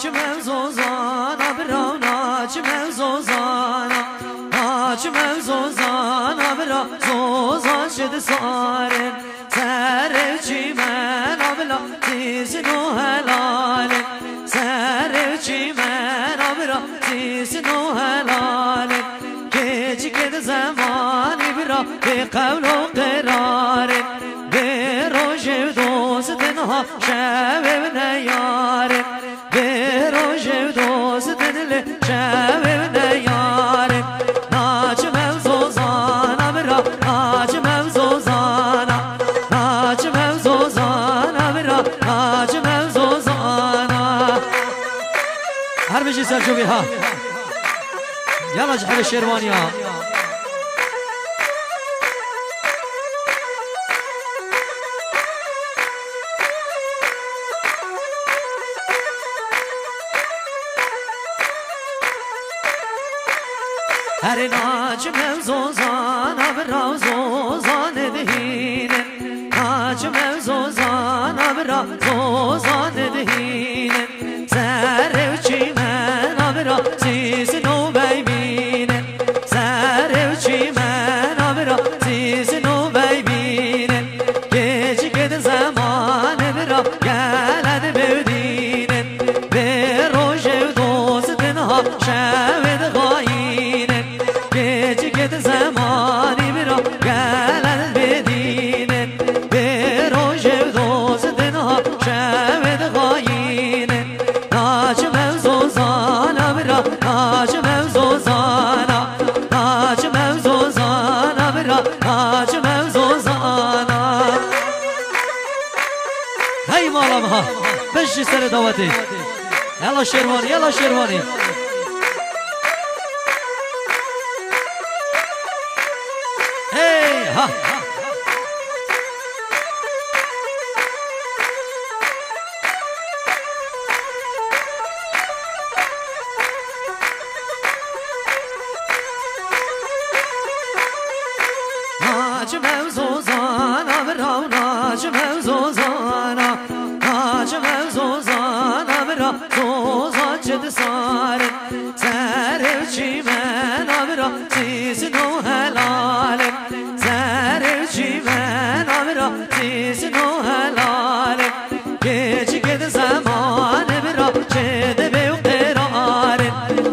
ناچمم زوزانا برا ناچمم زوزانا ناچمم زوزانا برا زوزان شد سارن سر چی من بلا تیزن و هلالن سر چی من بلا تیزن و هلالن گیچی کد زمانی برا به قول و قرارن به روش دوستنها شب نیارن به روش دوستن شب نیارن ناچمم زوزانا برا ناچمم زوزانا ناچمم زوزانا برا ناچمم زوزانا هر بشی سرچوبی ها یلا جحل شیروانی ها هر ناچمم زوزانا برا زوزان دهینه ناچمم زوزانا برا زوزان دهینه سر چی من برا سیز نو ببینه سر چی من برا سیز نو ببینه گیچی کد زمان برا گلد بودینه به روش دوستنها شود غایینه گیچی کد زمانی برا گلد بدینه به روش دوستنها شود غایینه ناچمم زوزانا برا ناچمم زوزانا ناچمم زوزانا برا ناچمم زوزانا هی مالام ها بشی سر دعوتی یلا شیروانی یلا شیروانی هی ها ناچمم زوزانا برا ناچمم زوزانا ناچمم زوزانا برا زوزان چد سارن سر چی من برا سیزن و هلالن سر چی من برا سیزن و هلالن گیچی کد زمان برا چد به قرارن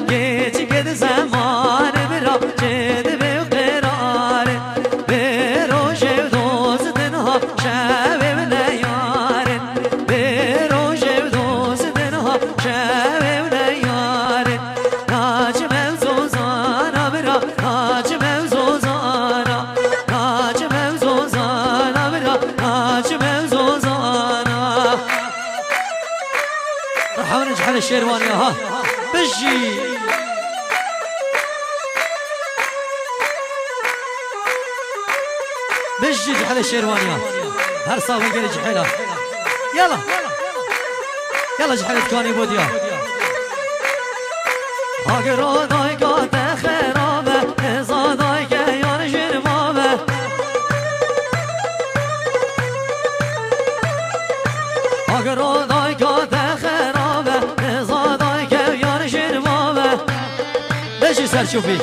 گیچی کد زمان برا چد به قرارن به روش دوستنها شب نیارن به روش دوستنها شب نیارن ناچمم زوزانا برا ناچمم زوزانا ناچمم زوزانا برا ناچمم زوزانا حاول نجحل الشيرواني ها بشي بشي جحل الشيرواني هر صاحب قال جحلها يلا يلا جحلت كاني بوديا اقرا دايقات خرابه ازاداي كيان جرمامه اقرا دايقات خرابه ازاداي كيان جرمامه بشي سر شوفي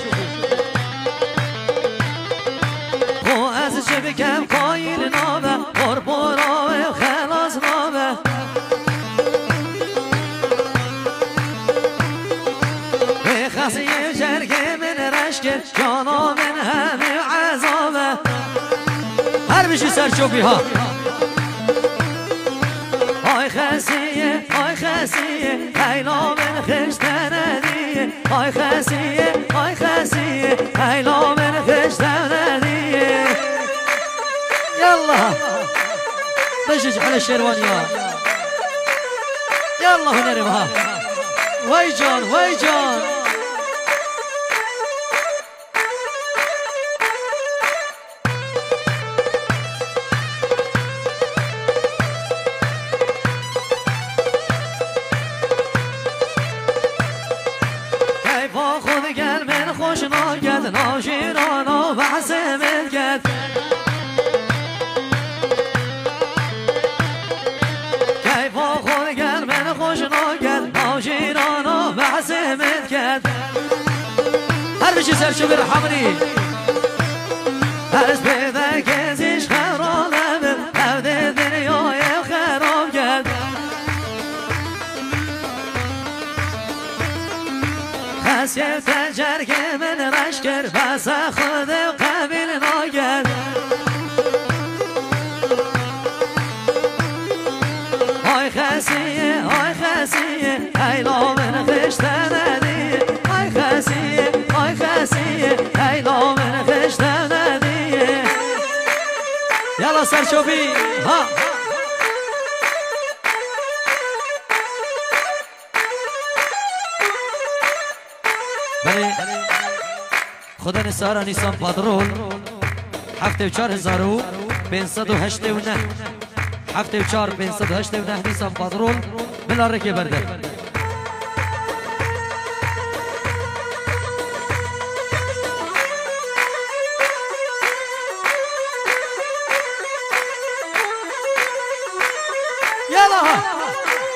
بکم قایل نامه قربانه خلاص نامه به خسیه جرگه من رشکر جانا من همه عذابه هر بشی سرچوبی ها آی خسیه ایلا من خشتنه دیه آی خسیه ایلا من خشتنه دیه يلا بشج على الشيروانية يلا هنرمها ويجان ويجان كيف اخذ قلب من خوش ناقد ناجيرانا وحسب القد كيف اخذ قلب من خوش ناقد ناجيرانا بشی سرچو بر حمری از پیدا کسیش خرابه هفته دنیای خراب کرد خسیت تجر که من رش کرد بس خود قبیل ناگرد آی خسیه ایلا من خشته ندیه آی خسیه ایلا من خشته ندیه یالا سرچوبی ها بله خدا نسارا نیسان پادرول 74589 74589 نیسان پادرول بلاره که برده يلا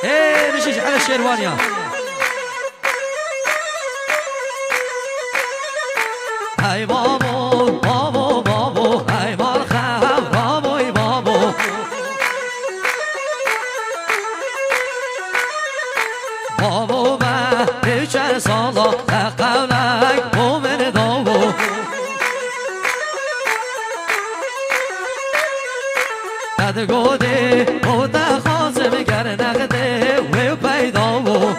ايه مشيش على الشيروانيا هاي بابو بابو بابو هاي مرخب بابوي بابو بابو با بچر سالا قولك مؤمن دابو قد گوده بوده خازم گر نقده و پیدا و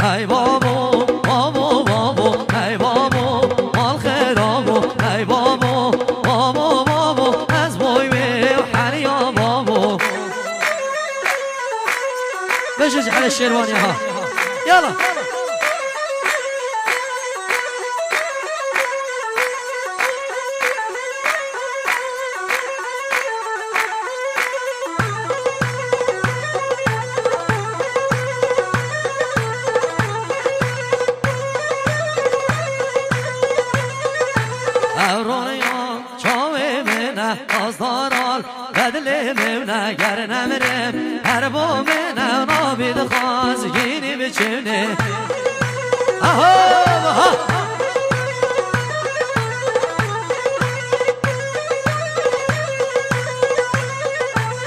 ای بابو بابو بابو ای بابو مال خرابو ای بابو بابو بابو از بوی و حریا بابو بشج على الشيرواني ها يلا دارال بدل مونه گر نمرم هر با منه نابید خواست گینی بچونه آها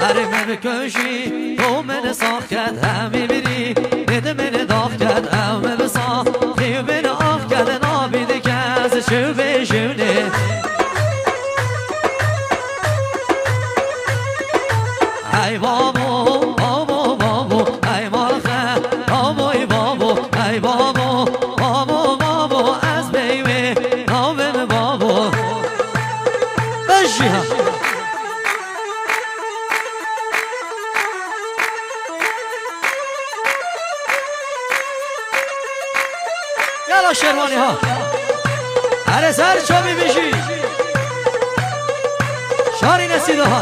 هر من کشی تو من ساخت کرد همی بری دید من داخت کرد همه بسا خیو من آخ کرد نابید کس چو بشونه ای بابو بابو بابو ای مالخه بابوی بابو ای بابو بابو بابو از بیوه نامم بابو بشی ها یالا شیروانی ها هر سر چوبی بشی شاری نسیده ها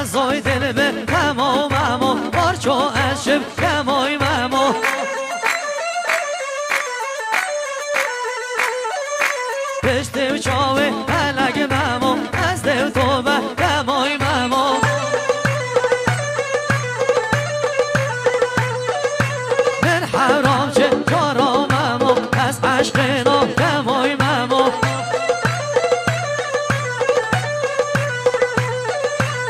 ازای دل به تماممو بارچو اشب کمای ممو پشت و چاوه علگ ممو از دل تو به کمای ممو من حرام چه کاراممو از عشق نام کمای ممو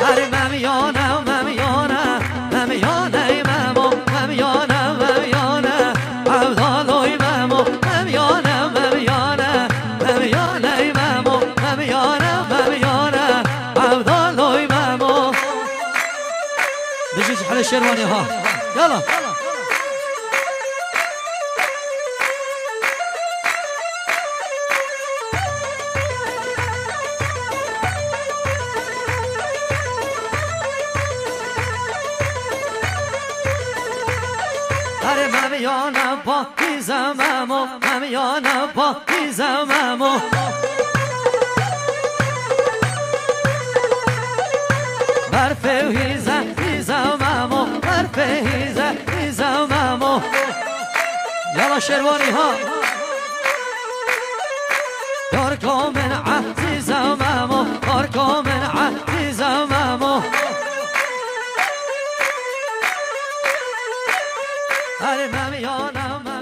هر ممیانم ممیانم ممیانه ممو ممیانم ممیانه عبدالوی ممو ممیانم ممیانه ممیانه ممو ممیانم ممیانه عبدالوی ممو بجيش على الشيرواني ها يلا ممیانم پا میزممو ممیانم پا میزممو برفه هیزه هیزممو برفه هیزه هیزممو يلا شرواني ها ياركم من عهد زمامو ياركم من عهد زمامو المم يا نم